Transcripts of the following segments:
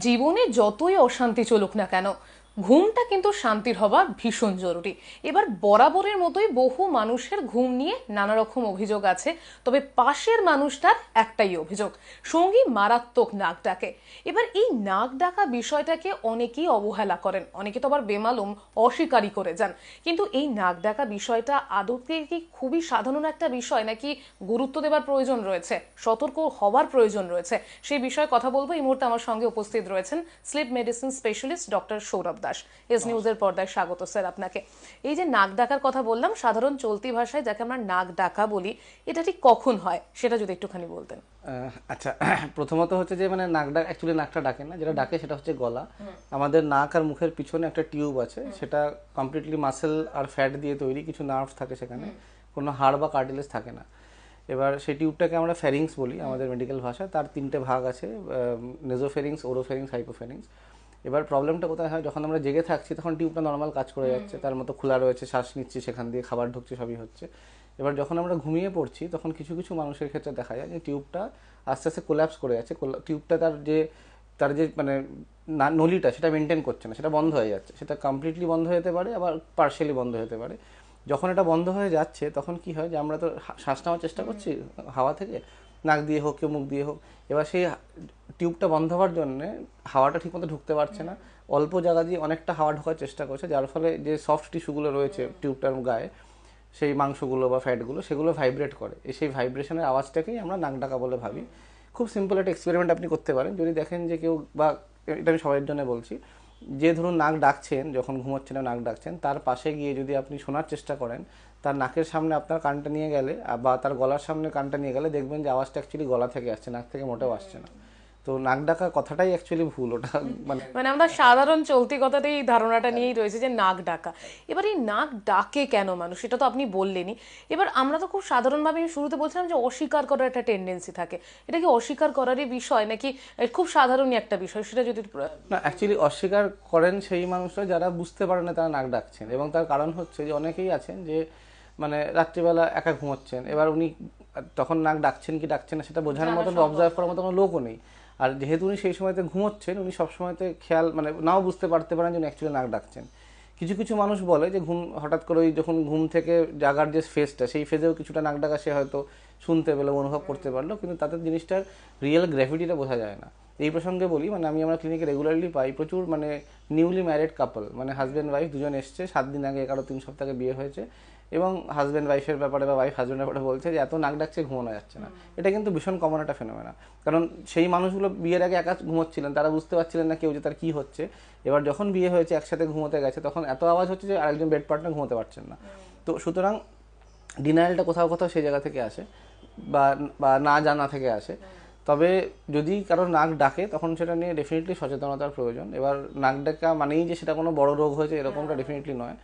জীবনে যতই অশান্তি চলুক না কেন, ঘুমটা কিন্তু শান্তির হওয়া ভীষণ জরুরি। এবার বরাবরের মতোই বহু মানুষের ঘুম নিয়ে নানা রকম অভিযোগ আছে, তবে পাশের মানুষটার একটাই অভিযোগ, সঙ্গী মারাত্মক নাক ডাকে। এবার এই নাক ডাকা বিষয়টাকে অনেকেই অবহেলা করেন, অনেকে তো আবার বেমালুম অস্বীকারই করে যান। কিন্তু এই নাক ডাকা বিষয়টা আদতে কি খুবই সাধারণ একটা বিষয়, নাকি গুরুত্ব দেওয়ার প্রয়োজন রয়েছে, সতর্ক হওয়ার প্রয়োজন রয়েছে? সেই বিষয়ে কথা বলবো। এই মুহূর্তে আমার সঙ্গে উপস্থিত রয়েছেন sleep medicine specialist doctor Sourav Das. S নিউজের পর্দায় স্বাগত স্যার আপনাকে। এই যে নাক ডাকার কথা বললাম, সাধারণ চলতি ভাষায় যাকে আমরা নাক ডাকা বলি, এটা ঠিক কখন হয় সেটা যদি একটুখানি বলতেন। আচ্ছা, প্রথমত হচ্ছে যে মানে নাক ডাক অ্যাকচুয়ালি নাকটা ডাকে না, যেটা ডাকে সেটা হচ্ছে গলা। আমাদের নাক আর মুখের পিছনে একটা টিউব আছে, সেটা কমপ্লিটলি মাসেল আর ফ্যাট দিয়ে তৈরি, কিছু নার্ভ থাকে সেখানে, কোনো হাড় বা কার্টিলেজ থাকে না। এবার সেই টিউবটাকে আমরা ফ্যারিংস বলি আমাদের মেডিকেল ভাষায়। তার তিনটে ভাগ আছে, নেজোফেরিংস, ওরোফেরিংস, হাইপোফেরিংস। এবার প্রবলেমটা কোথায় হয়, যখন আমরা জেগে থাকছি তখন টিউবটা নর্মাল কাজ করে যাচ্ছে, তার মতো খোলা রয়েছে, শ্বাস নিচ্ছি, সেখান দিয়ে খাবার ঢুকছে, সবই হচ্ছে। এবার যখন আমরা ঘুমিয়ে পড়ছি তখন কিছু কিছু মানুষের ক্ষেত্রে দেখা যায় যে টিউবটা আস্তে আস্তে কোল্যাপস করে যাচ্ছে। টিউবটা তার যে মানে নলিটা সেটা মেনটেন করছে না, সেটা বন্ধ হয়ে যাচ্ছে। সেটা কমপ্লিটলি বন্ধ হয়ে যেতে পারে, আবার পার্শিয়ালি বন্ধ হতে পারে। যখন এটা বন্ধ হয়ে যাচ্ছে তখন কি হয় যে আমরা তো শ্বাস নেওয়ার চেষ্টা করছি হাওয়া থেকে, নাক দিয়ে হোক কেউ মুখ দিয়ে হোক। এবার সেই টিউবটা বন্ধ হওয়ার জন্য হাওয়াটা ঠিকমতো ঢুকতে পারছে না, অল্প জায়গা দিয়ে অনেকটা হাওয়া ঢোকার চেষ্টা করছে, যার ফলে যে সফট টিস্যুগুলো রয়েছে টিউবটার গায়ে, সেই মাংসগুলো বা ফ্যাটগুলো, সেগুলো ভাইব্রেট করে। সেই ভাইব্রেশনের আওয়াজটাকেই আমরা নাক ডাকা বলে ভাবি। খুব সিম্পল একটা এক্সপেরিমেন্ট আপনি করতে পারেন। যদি দেখেন যে কেউ, বা এটা আমি সবার জন্য বলছি, যে ধরুন নাক ডাকছেন, যখন ঘুমোচ্ছেন নাক ডাকছেন, তার পাশে গিয়ে যদি আপনি শোনার চেষ্টা করেন, তার নাকের সামনে আপনার কানটা নিয়ে গেলে বা তার গলার সামনে কানটা নিয়ে গেলে দেখবেন যে আওয়াজটা অ্যাকচুয়ালি গলা থেকে আসছে, নাক থেকে মোটেও আসছে না। তো নাক ডাকা কথাটাই অ্যাকচুয়ালি ভুল, ওটা মানে মানে আমরা সাধারণ চলতি কথাতেই এই ধারণাটা নিয়েই রয়েছে যে নাক ডাকা। এবার এই নাক ডাকে কেন মানুষ, সেটা তো আপনি বললেনই। এবার আমরা তো খুব সাধারণভাবে, আমি শুরুতে বলছিলাম যে অস্বীকার করার একটা টেন্ডেন্সি থাকে, এটা কি অস্বীকার করারই বিষয়, নাকি খুব সাধারণই একটা বিষয়, সেটা যদি না, অ্যাকচুয়ালি অস্বীকার করেন সেই মানুষরা যারা বুঝতে পারেন না তারা নাক ডাকছেন। এবং তার কারণ হচ্ছে যে অনেকেই আছেন যে মানে রাত্রিবেলা একা ঘুমোচ্ছেন, এবার উনি তখন নাক ডাকছেন কি ডাকছেন না সেটা বোঝার মতো, অবজার্ভ করার মতো কোনো লোকও নেই। আর যেহেতু উনি সেই সময়তে ঘুমোচ্ছেন, উনি সবসময়তে খেয়াল মানে নাও বুঝতে পারতে পারেন যে উনি অ্যাকচুয়ালি নাক ডাকছেন। কিছু কিছু মানুষ বলে যে হঠাৎ করে ওই যখন ঘুম থেকে জাগার যে ফেজটা, সেই ফেজেও কিছুটা নাক ডাকা সে হয়তো শুনতে পেলো, অনুভব করতে পারলো, কিন্তু তাদের জিনিসটার রিয়েল গ্র্যাভিটিটা বোঝা যায় না। এই প্রসঙ্গে বলি, মানে আমি আমার ক্লিনিকে রেগুলারলি পাই প্রচুর মানে নিউলি ম্যারিড কাপল, মানে হাজব্যান্ড ওয়াইফ দুজন এসছে, 7 দিন আগে 11-3 সপ্তাহে বিয়ে হয়েছে, এবং হাজব্যান্ড ওয়াইফের ব্যাপারে বা ওয়াইফ হাজব্যান্ডের ব্যাপারে বলছে যে এত নাক ডাকছে ঘুমানো যাচ্ছে না। এটা কিন্তু ভীষণ কমন একটা ফেনোমেনা। কারণ সেই মানুষগুলো বিয়ের আগে একা ঘুমোচ্ছিলেন, তারা বুঝতে পারছিলেন না কেউ যে তার কী হচ্ছে। এবার যখন বিয়ে হয়েছে, একসাথে ঘুমোতে গেছে, তখন এত আওয়াজ হচ্ছে যে আরেকজন বেড পার্টনার ঘুমোতে পারছেন না। তো সুতরাং ডিনায়ালটা কোথাও কোথাও সেই জায়গা থেকে আসে, বা বা না জানা থেকে আসে। তবে যদি কারো নাক ডাকে তখন সেটা নিয়ে ডেফিনেটলি সচেতনতার প্রয়োজন। এবার নাক ডাকা মানেই যে সেটা কোনো বড় রোগ হয়েছে এরকমটা ডেফিনেটলি নয়।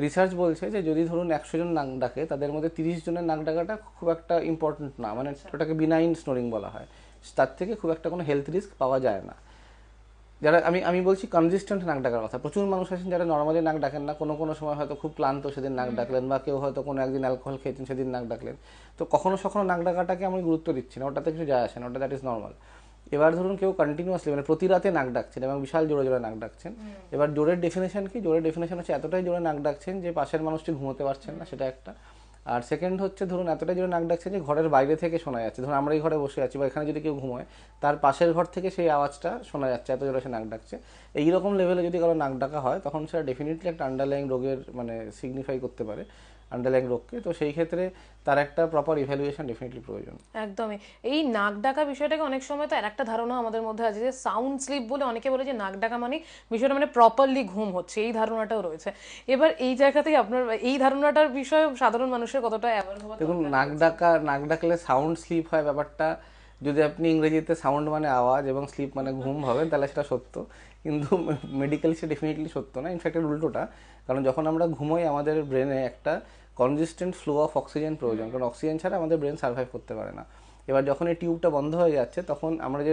রিসার্চ বলছে যে যদি ধরুন 100 জন নাক ডাকে, তাদের মধ্যে 30 জনের নাক ডাকাটা খুব একটা ইম্পর্টেন্ট না, মানে ওটাকে বিনাইন স্নোরিং বলা হয়। তার থেকে খুব একটা কোনো হেলথ রিস্ক পাওয়া যায় না। যারা আমি আমি বলছি কনসিস্টেন্ট নাক ডাকার কথা। প্রচুর মানুষ আছেন যারা নর্মালি নাক ডাকেন না, কোনো কোনো সময় হয়তো খুব ক্লান্ত সেদিন নাক ডাকলেন, বা কেউ হয়তো কোনো একদিন অ্যালকোহল খেয়েছেন সেদিন নাক ডাকলেন। তো কখনো সখনো নাক ডাকাটাকে আমি গুরুত্ব দিচ্ছি না, ওটাতে কিছু যায় আসে না, ওটা দ্যাট ইজ নর্মাল। এবার ধরুন কেউ কন্টিনিউয়াসলি মানে প্রতি রাতে নাক ডাকছেন এবং বিশাল জোরে জোরে নাক ডাকছেন। এবার জোরের ডেফিনেশন কি? জোরের ডেফিনেশন হচ্ছে এতটাই জোরে নাক ডাকছেন যে পাশের মানুষটি ঘুমোতে পারছেন না, সেটা একটা। আর সেকেন্ড হচ্ছে ধরুন এতটাই জোরে নাক ডাকছেন যে ঘরের বাইরে থেকে শোনা যাচ্ছে। ধরুন আমরা এই ঘরে বসে আছি বা এখানে যদি কেউ ঘুমোয়, তার পাশের ঘর থেকে সেই আওয়াজটা শোনা যাচ্ছে, এত জোরে সে নাক ডাকছে। এইরকম লেভেলে যদি কারো নাক ডাকা হয়, তখন সেটা ডেফিনেটলি একটা আন্ডারলাইং রোগের মানে সিগনিফাই করতে পারে, আন্ডারলাইং রোগকে। তো সেই ক্ষেত্রে তার একটা প্রপার ইভ্যালুয়েশন ডেফিনেটলি প্রয়োজন। একদমই। এই নাক ডাকা বিষয়টাকে অনেক সময় তো আর একটা ধারণা আমাদের মধ্যে আছে যে সাউন্ড স্লিপ বলে, অনেকে বলে যে নাক ডাকা মানে বিষয়টা মানে প্রপারলি ঘুম হচ্ছে, এই ধারণাটাও রয়েছে। এবার এই জায়গাতেই আপনার এই ধারণাটার বিষয়ে সাধারণ মানুষের কতটা অ্যাওয়ার হওয়া দেখুন, দরকার নাক ডাকলে সাউন্ড স্লিপ হয় ব্যাপারটা, যদি আপনি ইংরেজিতে সাউন্ড মানে আওয়াজ এবং স্লিপ মানে ঘুম ভাবেন, তাহলে সেটা সত্য। কিন্তু মেডিকেলি সেটা ডেফিনেটলি সত্য না, ইনফ্যাক্ট এর উল্টোটা। কারণ যখন আমরা ঘুমোই আমাদের ব্রেনে একটা কনজিস্টেন্ট ফ্লো অফ অক্সিজেন প্রয়োজন, কারণ অক্সিজেন ছাড়া আমাদের ব্রেন সার্ভাইভ করতে পারে না। এবার যখন এই টিউবটা বন্ধ হয়ে যাচ্ছে, তখন আমরা যে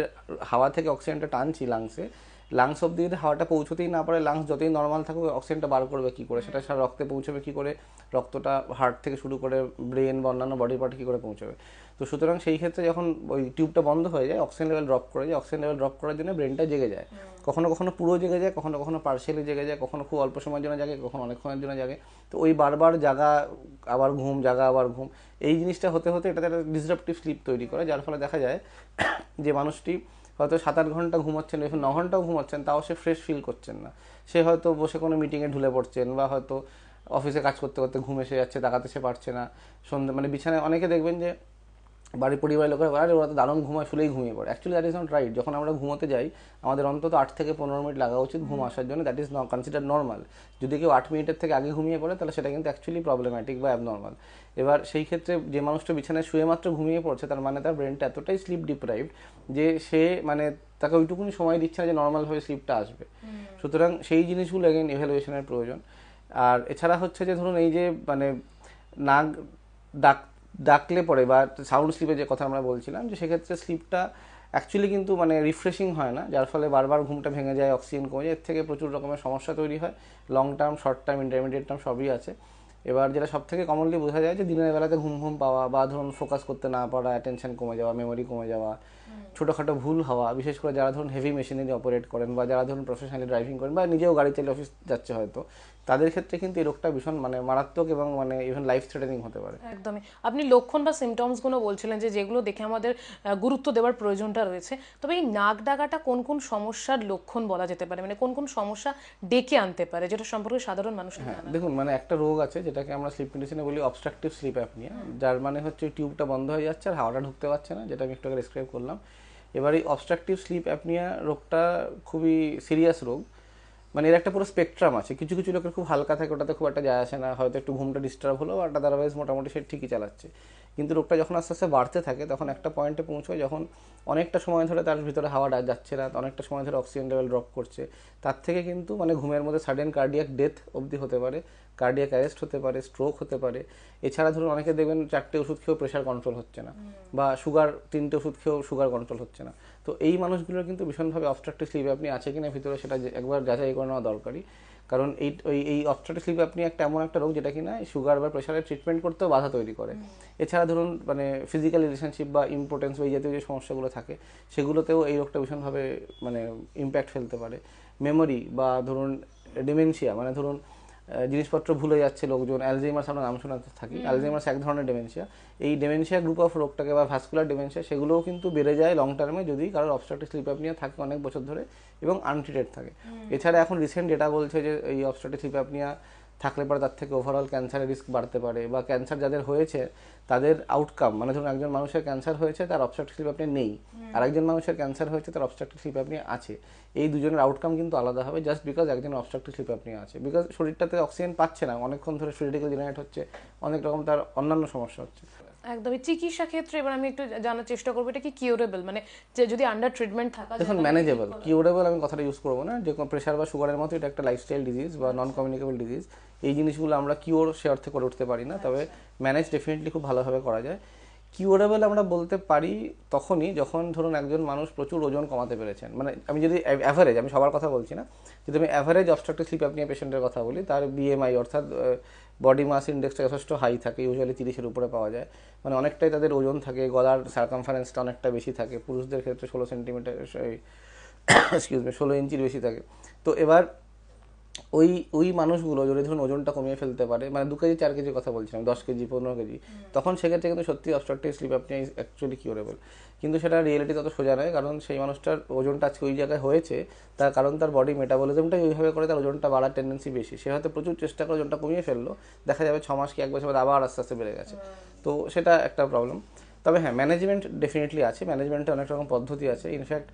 হাওয়া থেকে অক্সিজেনটা টানছি লাংসে, লাংস অব্দি যদি হাওয়াটা পৌঁছতেই না পারে, লাংস যতই নর্মাল থাকবে অক্সিজেনটা বার করবে কী করে, সেটা সারা রক্তে পৌঁছবে কী করে, রক্তটা হার্ট থেকে শুরু করে ব্রেন বা অন্যান্য বডি পার্টে কী করে পৌঁছবে। তো সুতরাং সেই ক্ষেত্রে যখন ওই টিউবটা বন্ধ হয়ে যায়, অক্সিজেন লেভেল ড্রপ করে যায়, অক্সিজেন লেভেল ড্রপ করার জন্য ব্রেনটা জেগে যায়, কখনো কখনো পুরো জেগে যায়, কখনো কখনো পার্শিয়ালি জেগে যায়, কখনো খুব অল্প সময়ের জন্য জাগে, কখনো অনেকক্ষণের জন্য জাগে। তো ওই বারবার জাগা আবার ঘুম, জাগা আবার ঘুম, এই জিনিসটা হতে হতে এটাতে একটা ডিসরাপটিভ স্লিপ তৈরি করে, যার ফলে দেখা যায় যে মানুষটি হয়তো 7-8 ঘন্টা ঘুমাচ্ছেন, এখন 9 ঘন্টাও ঘুমাচ্ছেন, তাও সে ফ্রেশ ফিল করছেন না। সে হয়তো বসে কোনো মিটিংয়ে ঢুলে পড়ছেন, বা হয়তো অফিসে কাজ করতে করতে ঘুম এসে যাচ্ছে, তাকাতে সে পারছে না। সন্ধ্যে মানে বিছানায় অনেকে দেখবেন যে বাড়ির পরিবারের লোকেরা বলে, আরে ওরা তো দারুণ ঘুমায়, শুলেই ঘুমিয়ে পড়ে। Actually that is not right. যখন আমরা ঘুমোতে যাই আমাদের অন্তত 8 থেকে 15 মিনিট লাগা উচিত ঘুম আসার জন্য, that is not consider normal. যদি কেউ 8 মিনিটের থেকে আগে ঘুমিয়ে পড়ে তাহলে সেটা কিন্তু অ্যাকচুয়ালি প্রবলেম্যাটিক বা অ্যাবনর্মাল। এবার সেই ক্ষেত্রে যে মানুষটা বিছানায় শুয়ে মাত্র ঘুমিয়ে পড়ছে, তার মানে তার ব্রেনটা এতটাই স্লিপ ডিপ্রাইভড যে সে মানে তাকে ওইটুকুনি সময় দিচ্ছে না যে নর্মালভাবে স্লিপটা আসবে। সুতরাং সেই জিনিসগুলো এগেন ইভ্যালুয়েশনের প্রয়োজন। আর এছাড়া হচ্ছে যে ধরুন এই যে মানে নাক ডাকলে পরে বা সাউন্ড স্লিপের যে কথা আমরা বলছিলাম, যে সেক্ষেত্রে স্লিপটা অ্যাকচুয়ালি কিন্তু মানে রিফ্রেশিং হয় না, যার ফলে বারবার ঘুমটা ভেঙে যায়, অক্সিজেন কমে যায়, এর থেকে প্রচুর রকমের সমস্যা তৈরি হয়। Long term, short term, intermediate term সবই আছে। এবার যেটা সব থেকে কমনলি বোঝা যায় যে দিনের বেলাতে ঘুম ঘুম পাওয়া, বা ধরুন ফোকাস করতে না পারা, অ্যাটেনশন কমে যাওয়া, মেমোরি কমে যাওয়া, ছোটোখাটো ভুল হওয়া, বিশেষ করে যারা ধরুন হেভি মেশিনারি অপারেট করেন, বা যারা ধরুন প্রফেশনালি ড্রাইভিং করেন, বা নিজেও গাড়ি চালিয়ে অফিস যাচ্ছে হয়তো, তাদের ক্ষেত্রে কিন্তু এই রোগটা ভীষণ মানে মারাত্মক এবং মানে ইভেন লাইফ থ্রেটানিং হতে পারে। একদমই। আপনি লক্ষণ বা সিমটমস গুলো বলছিলেন যে যেগুলো দেখে আমাদের গুরুত্ব দেওয়ার প্রয়োজনটা রয়েছে। তবে এই নাক ডাকাটা কোন কোন সমস্যার লক্ষণ বলা যেতে পারে, মানে কোন কোন সমস্যা ডেকে আনতে পারে, যেটা সম্পর্কে সাধারণ মানুষ হ্যাঁ, দেখুন মানে একটা রোগ আছে যেটাকে আমরা স্লিপ মেডিসিনে বলি অবস্ট্রাকটিভ স্লিপ অ্যাপনিয়া, যার মানে হচ্ছে টিউবটা বন্ধ হয়ে যাচ্ছে আর হাওয়াটা ঢুকতে পারছে না, যেটা আমি একটু আগে ডিসক্রাইব করলাম। এবার এই অবস্ট্রাকটিভ স্লিপ অ্যাপনিয়া রোগটা খুবই সিরিয়াস রোগ। মানে এর একটা পুরো স্পেকট্রাম আছে। কিছু কিছু লোকের খুব হালকা থাকে, ওটাতে খুব একটা যায় আসে না, হয়তো একটু ঘুমটা ডিস্টার্ব হলো, আর আদারওয়াইজ মোটামুটি সে ঠিকই চালাচ্ছে। কিন্তু রোগটা যখন আস্তে আস্তে বাড়তে থাকে তখন একটা পয়েন্টে পৌঁছয় যখন অনেকটা সময় ধরে তার ভিতরে হাওয়া যাচ্ছে না, অনেকটা সময় ধরে অক্সিজেন লেভেল ড্রপ করছে, তার থেকে কিন্তু মানে ঘুমের মধ্যে সাডেন কার্ডিয়াক ডেথ অবধি হতে পারে, কার্ডিয়াক অ্যারেস্ট হতে পারে, স্ট্রোক হতে পারে। এছাড়া ধরুন অনেকে দেখবেন 4টে ওষুধ খেয়েও প্রেশার কন্ট্রোল হচ্ছে না, বা সুগার 3টে ওষুধ খেয়েও সুগার কন্ট্রোল হচ্ছে না। তো এই মানুষগুলোর কিন্তু ভীষণভাবে অবস্ট্রাকটিভ স্লিপ আপনি আছে কিনা ভিতরে সেটা একবার যাচাই করে নেওয়া দরকারি। কারণ এই অবস্ট্রাকটিভ স্লিপ আপনি এমন একটা রোগ যেটা কিনা সুগার বা প্রেশারের ট্রিটমেন্ট করতেও বাধা তৈরি করে। এছাড়া ধরুন মানে ফিজিক্যাল রিলেশনশিপ বা ইম্পোর্টেন্স বা এই জাতীয় যে সমস্যাগুলো থাকে সেগুলোতেও এই রোগটা ভীষণভাবে মানে ইম্প্যাক্ট ফেলতে পারে। মেমোরি বা ধরুন ডিমেনশিয়া, মানে ধরুন জিনিসপত্র ভুলে যাচ্ছে লোকজন, অ্যালজাইমার্স আমরা নাম শোনাতে থাকি, অ্যালজাইমার্স এক ধরনের ডিমেনশিয়া। এই ডিমেনশিয়া গ্রুপ অফ রোগটাকে বা ভাস্কুলার ডিমেনশিয়া সেগুলোও কিন্তু বেড়ে যায় লং টার্মে যদি কারোর অবস্ট্রাকটিভ স্লিপ অ্যাপনিয়া থাকে অনেক বছর ধরে এবং আনট্রিটেড থাকে। এছাড়া এখন রিসেন্ট ডেটা বলছে যে এই অবস্ট্রাকটিভ স্লিপ অ্যাপনিয়া থাকলে পরে তার থেকে ওভারঅল ক্যান্সারের রিস্ক বাড়তে পারে, বা ক্যান্সার যাদের হয়েছে তাদের আউটকাম, মানে ধরুন একজন মানুষের ক্যান্সার হয়েছে তার অবস্ট্রাকটিভ স্লিপ অ্যাপনিয়া নেই, আর একজন মানুষের ক্যান্সার হয়েছে তার অবস্ট্রাকটিভ স্লিপ অ্যাপনিয়া আছে, এই দুজনের আউটকাম কিন্তু আলাদা হবে জাস্ট বিকজ একজন অবস্ট্রাকটিভ স্লিপ অ্যাপনিয়া আছে, বিকজ শরীরটাতে অক্সিজেন পাচ্ছে না, অনেকক্ষণ ধরে ক্রিটিক্যাল জেনারেট হচ্ছে, অনেক রকম তার অন্যান্য সমস্যা হচ্ছে। একদমই। চিকিৎসা ক্ষেত্রে এবার আমি একটু জানার চেষ্টা করবো এটা কি কিউরেবল, মানে যে যদি আন্ডার ট্রিটমেন্ট থাকা যায়? দেখুন ম্যানেজেবল, কিউরেবল আমি কথাটা ইউজ করবো না, যে প্রেশার বা সুগারের মতো এটা একটা লাইফস্টাইল ডিজিজ বা নন কমিউনিকেবল ডিজিজ, এই জিনিসগুলো আমরা কিওর সে অর্থে করে উঠতে পারি না, তবে ম্যানেজ ডেফিনেটলি খুব ভালোভাবে করা যায়। কিউরেবল আমরা বলতে পারি তখনই যখন ধরুন একজন মানুষ প্রচুর ওজন কমাতে পেরেছেন, মানে আমি যদি অ্যাভারেজ, আমি সবার কথা বলছি না, যদি আমি অ্যাভারেজ অবস্ট্রাকটিভ স্লিপ অ্যাপনিয়া পেশেন্টের কথা বলি, তার বিএমআই অর্থাৎ বডি মাস ইন্ডেক্সটা যথেষ্ট হাই থাকে, ইউজুয়ালি 30-এর উপরে পাওয়া যায়, মানে অনেকটাই তাদের ওজন থাকে, গলার সার্কামফারেন্সটা অনেকটা বেশি থাকে, পুরুষদের ক্ষেত্রে 16 সেন্টিমিটার এক্সকিউজ মি 16 ইঞ্চির বেশি থাকে। তো এবার ওই মানুষগুলো যদি ধরুন ওজনটা কমিয়ে ফেলতে পারে, মানে 2 কেজি 4 কেজির কথা বলছিলাম, 10 কেজি 15 কেজি, তখন সেক্ষেত্রে কিন্তু সত্যি obstructive sleep apnoea is actually curable. কিন্তু সেটা রিয়েলিটি তত সোজা নয়, কারণ সেই মানুষটার ওজনটা আজকে ওই জায়গায় হয়েছে তার কারণ তার বডি মেটাবলিজমটাই ওইভাবে করে তার ওজনটা বাড়ার টেন্ডেন্সি বেশি। সে হয়তো প্রচুর চেষ্টা করে ওজনটা কমিয়ে ফেললো, দেখা যাবে 6 মাস কি 1 বছর বাদে আবার আস্তে আস্তে বেড়ে গেছে, তো সেটা একটা প্রবলেম। তবে হ্যাঁ, ম্যানেজমেন্ট ডেফিনেটলি আছে, ম্যানেজমেন্টে অনেক রকম পদ্ধতি আছে। ইনফ্যাক্ট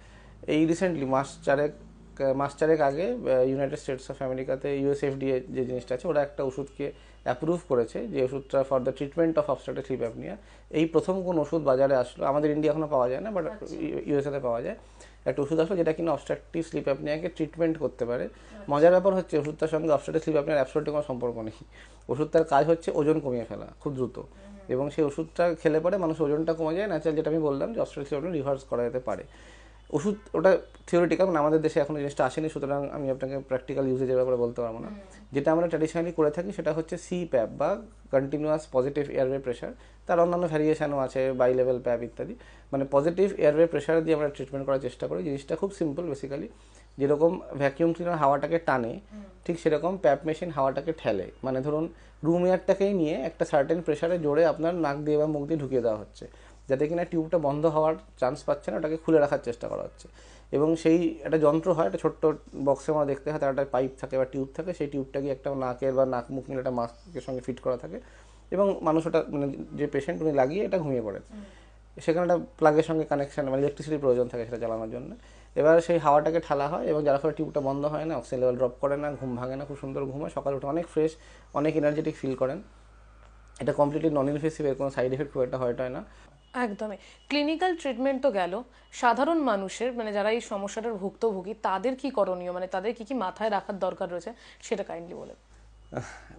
এই রিসেন্টলি মাস চারেক আগে ইউনাইটেড স্টেটস অফ আমেরিকাতে ইউএসএফডিএ যে জিনিসটা আছে, ওরা একটা ওষুধকে অ্যাপ্রুভ করেছে, যে ওষুধটা for the treatment of obstructive sleep apnoea. এই প্রথম কোন ওষুধ বাজারে আসলো, আমাদের ইন্ডিয়া এখনো পাওয়া যায় না, বাট ইউএসএতে পাওয়া যায়, একটা ওষুধ আসলো যেটা কিনা অবস্ট্রাকটিভ স্লিপ অ্যাপনিয়াকে ট্রিটমেন্ট করতে পারে। মজার ব্যাপার হচ্ছে ওষুধটার সঙ্গে অবস্ট্রাকটিভ স্লিপ অ্যাপনিয়ার অ্যাবসলিউটলি কোনো সম্পর্ক নেই। ওষুধটার কাজ হচ্ছে ওজন কমিয়ে ফেলা খুব দ্রুত, এবং সেই ওষুধটা খেলে পরে মানুষ ওজনটা কমে যায় ন্যাচারাল, যেটা আমি বললাম যে অবস্ট্রাকটিভ স্লিপ অ্যাপনিয়া রিভার্স করা যেতে পারে। ওষুধ ওটা থিওরিটিক্যাল, মানে আমাদের দেশে এখন জিনিসটা আসেনি, সুতরাং আমি আপনাকে প্র্যাকটিক্যাল ইউজেজের ব্যাপারে বলতে পারবো না। যেটা আমরা ট্র্যাডিশনালি করে থাকি সেটা হচ্ছে CPAP বা কন্টিনিউয়াস পজিটিভ এয়ারওয়ে প্রেশার। তার অন্যান্য ভ্যারিয়েশনও আছে, বাই লেভেল প্যাপ ইত্যাদি। মানে পজিটিভ এয়ারওয়ে প্রেশার দিয়ে আমরা ট্রিটমেন্ট করার চেষ্টা করি। জিনিসটা খুব সিম্পল বেসিক্যালি, যেরকম ভ্যাকিউম ক্লিনার হাওয়াটাকে টানে ঠিক সেরকম প্যাপ মেশিন হাওয়াটাকে ঠেলে। মানে ধরুন রুম এয়ারটাকেই নিয়ে একটা সার্টেন প্রেশারে জোরে আপনার নাক দিয়ে বা মুখ দিয়ে ঢুকিয়ে দেওয়া হচ্ছে, যাতে কিনা টিউবটা বন্ধ হওয়ার চান্স পাচ্ছে না, ওটাকে খুলে রাখার চেষ্টা করা হচ্ছে। এবং সেই একটা যন্ত্র হয়, একটা ছোট্ট বক্সে আমরা দেখতে হয়, তার একটা পাইপ থাকে বা টিউব থাকে, সেই টিউবটাকে একটা নাকের বা নাক মুখ মিলে একটা মাস্কের সঙ্গে ফিট করা থাকে, এবং মানুষ ওটা মানে যে পেশেন্ট উনি লাগিয়ে এটা ঘুমিয়ে পড়ে। সেখানে একটা প্লাগের সঙ্গে কানেকশন মানে ইলেকট্রিসিটির প্রয়োজন থাকে সেটা চালানোর জন্য। এবার সেই হাওয়াটাকে ঠালা হয় এবং যার ফলে টিউবটা বন্ধ হয় না, অক্সিজেন লেভেল ড্রপ করে না, ঘুম ভাঙে না, খুব সুন্দর ঘুম হয়, সকালে উঠে অনেক ফ্রেশ, অনেক এনার্জেটিক ফিল করেন। এটা কমপ্লিটলি নন ইনভেসিভ, এর কোনো সাইড এফেক্ট খুব একটা হয় না। একদমই। ক্লিনিক্যাল ট্রিটমেন্ট তো গেল, সাধারণ মানুষের মানে যারা এই সমস্যাটার ভুক্তভোগী তাদের কি করণীয়, মানে তাদের কি কি মাথায় রাখার দরকার রয়েছে সেটা কাইন্ডলি বলে।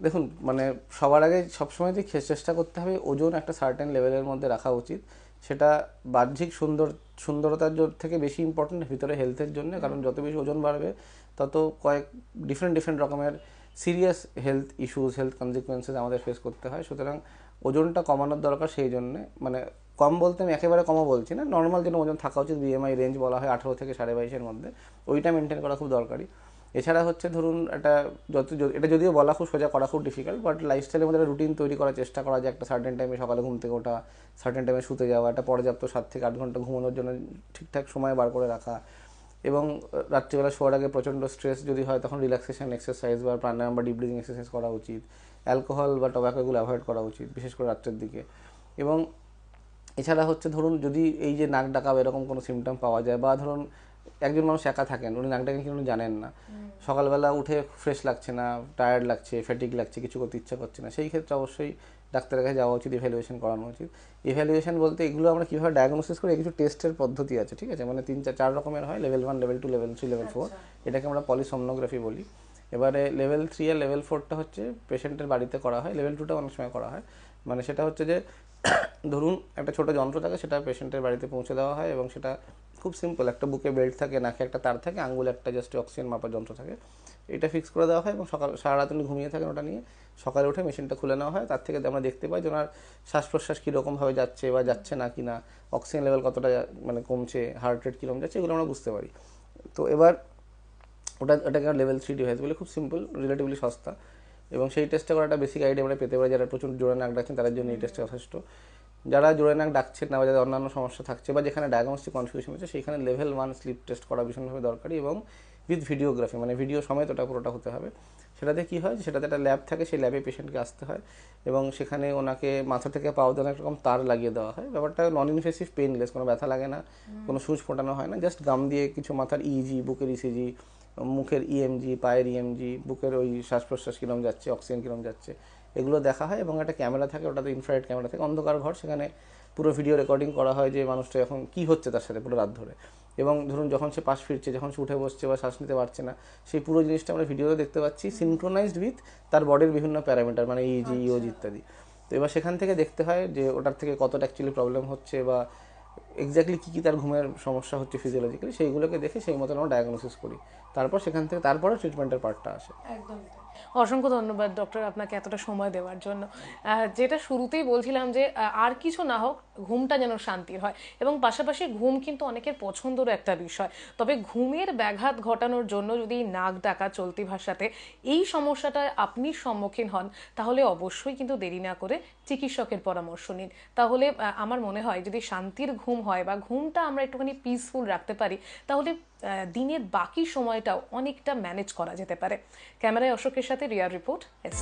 দেখুন, মানে সবার আগে সবসময় যে চেষ্টা করতে হবে ওজন একটা সার্টেন লেভেলের মধ্যে রাখা উচিত। সেটা বাহ্যিক সুন্দরতার থেকে বেশি ইম্পর্টেন্ট ভিতরে হেলথের জন্য, কারণ যত বেশি ওজন বাড়বে তত কয়েক ডিফারেন্ট রকমের serious health issues, health consequences আমাদের ফেস করতে হয়। সুতরাং ওজনটা কমানোর দরকার। সেই জন্যে মানে কম বলতে আমি একেবারে কমও বলছি না, নর্মাল যেন ওজন থাকা উচিত, BMI রেঞ্জ বলা হয় 18 থেকে 22.5-এর মধ্যে, ওইটা মেনটেন করা খুব দরকারি। এছাড়া হচ্ছে ধরুন এটা এটা যদিও বলা খুব সোজা, করা খুব ডিফিকাল্ট, বাট লাইফস্টাইলের মধ্যে একটা রুটিন তৈরি করার চেষ্টা করা, যে একটা সার্টেন টাইমে সকালে ঘুম থেকে ওঠা, সার্টেন টাইমে শুতে যাওয়া, একটা পর্যাপ্ত 7 থেকে 8 ঘন্টা ঘুমানোর জন্য ঠিকঠাক সময় বার করে রাখা, এবং রাত্রিবেলা শোয়ার আগে প্রচণ্ড স্ট্রেস যদি হয় তখন রিল্যাক্সেশন এক্সারসাইজ বা প্রাণায়াম বা ডিপ ব্রিদিং এক্সারসাইজ করা উচিত। অ্যালকোহল বা টোব্যাকোগুলো অ্যাভয়েড করা উচিত, বিশেষ করে রাত্রের দিকে। এবং এছাড়া হচ্ছে ধরুন যদি এই যে নাক ডাকা এরকম কোনো সিমটম পাওয়া যায়, বা ধরুন একজন মানুষ একা থাকেন, উনি নাক ডাকেন কিন্তু উনি জানেন না, সকালবেলা উঠে ফ্রেশ লাগছে না, টায়ার্ড লাগছে, ফ্যাটিক লাগছে, কিছু করতে ইচ্ছা করছে না, সেই ক্ষেত্রে অবশ্যই ডাক্তারের কাছে যাওয়া উচিত, ইভ্যালুয়েশন করানো উচিত। ইভ্যালুয়েশন বলতে এগুলো আমরা কীভাবে ডায়াগনোসিস করি, কিছু টেস্টের পদ্ধতি আছে, ঠিক আছে, মানে 3-4 রকমের হয়, লেভেল 1, লেভেল 2, লেভেল 3, লেভেল 4, এটাকে আমরা পলিসোমনোগ্রাফি বলি। এবারে লেভেল 3 আর লেভেল 4টা হচ্ছে পেশেন্টের বাড়িতে করা হয়, লেভেল 2টা অনেক সময় করা হয়। মানে সেটা হচ্ছে যে ধরুন একটা ছোটো যন্ত্র থাকে, সেটা পেশেন্টের বাড়িতে পৌঁছে দেওয়া হয়, এবং সেটা খুব সিম্পল, একটা বুকে বেল্ট থাকে, নাকে একটা তার থাকে, আঙ্গুলে একটা জাস্ট অক্সিজেন মাপার যন্ত্র থাকে, এটা ফিক্স করে দেওয়া হয়, এবং সারা রাত উনি ঘুমিয়ে থাকেন ওটা নিয়ে, সকালে উঠে মেশিনটা খুলে নেওয়া হয়। তার থেকে আমরা দেখতে পাই যে ওনার শ্বাস প্রশ্বাস কীরকমভাবে যাচ্ছে বা যাচ্ছে না কি না, অক্সিজেন লেভেল কতটা মানে কমছে, হার্ট রেট কীরকম যাচ্ছে, এগুলো আমরা বুঝতে পারি। তো এবার ওটাকে লেভেল 3 ডিভাইস বলে, খুব সিম্পল, রিলেটিভলি সস্তা, এবং সেই টেস্টটা করা একটা বেসিক আইডিয়া আমরা পেতে পারি। যারা প্রচুর জোরে নাক ডাকছেন তাদের জন্য এই টেস্টটা যথেষ্ট। যারা জোরে নাক ডাকছেন না বা যাদের অন্যান্য সমস্যা থাকছে বা যেখানে ডায়াগনস্টিক কনফিউশন হচ্ছে, সেখানে লেভেল 1 স্লিপ টেস্ট করা ভীষণভাবে দরকারি, এবং উইথ ভিডিওগ্রাফি, মানে ভিডিও সমেত ওটা পুরোটা হতে হবে। সেটাতে কী হয়, সেটাতে একটা ল্যাব থাকে, সেই ল্যাবে পেশেন্টকে আসতে হয়, এবং সেখানে ওনাকে মাথা থেকে পাওয়া অনেক রকম তার লাগিয়ে দেওয়া হয়। ব্যাপারটা নন ইনভেসিভ, পেইনলেস, কোনো ব্যথা লাগে না, কোনো সুচ ফোটানো হয় না, জাস্ট গাম দিয়ে কিছু মাথার ইজি, বুকের ইসিজি, মুখের ইএমজি, পায়ের ইএমজি, বুকের ওই শ্বাস প্রশ্বাস কীরকম যাচ্ছে, অক্সিজেন কীরকম যাচ্ছে, এগুলো দেখা হয়। এবং একটা ক্যামেরা থাকে, ওটাতে ইনফ্রারেড ক্যামেরা থাকে, অন্ধকার ঘর, সেখানে পুরো ভিডিও রেকর্ডিং করা হয় যে মানুষটা এখন কী হচ্ছে তার সাথে পুরো রাত ধরে, এবং ধরুন যখন সে পাশ ফিরছে, যখন সে উঠে বসছে বা শ্বাস নিতে পারছে না, সেই পুরো জিনিসটা আমরা ভিডিওতে দেখতে পাচ্ছি, সিনক্রোনাইজড উইথ তার বডির বিভিন্ন প্যারামিটার, মানে ইজি, ইওজি ইত্যাদি। তো এবার সেখান থেকে দেখতে হয় যে ওটার থেকে কতটা অ্যাকচুয়ালি প্রবলেম হচ্ছে, বা এক্স্যাক্টলি কী তার ঘুমের সমস্যা হচ্ছে ফিজিওলজিক্যালি, সেইগুলোকে দেখে সেই মতন আমরা ডায়াগনোসিস করি। তারপর সেখান থেকে তারপরে ট্রিটমেন্টের পার্টটা আসে। একদম। অসংখ্য ধন্যবাদ ডক্টর আপনাকে এতটা সময় দেওয়ার জন্য। যেটা শুরুতেই বলছিলাম যে আর কিছু না হোক, ঘুমটা যেন শান্তির হয়, এবং পাশাপাশি ঘুম কিন্তু অনেকের পছন্দেরও একটা বিষয়। তবে ঘুমের ব্যাঘাত ঘটানোর জন্য যদি নাক ডাকা, চলতি ভাষাতে এই সমস্যাটা আপনি সম্মুখীন হন, তাহলে অবশ্যই কিন্তু দেরি না করে চিকিৎসকের পরামর্শ নিন। তাহলে আমার মনে হয় যদি শান্তির ঘুম হয় বা ঘুমটা আমরা একটুখানি পিসফুল রাখতে পারি, তাহলে দিনের বাকি সময়টাও অনেকটা ম্যানেজ করা যেতে পারে। ক্যামেরায় অশোকের সাথে রিয়ার রিপোর্ট, এস।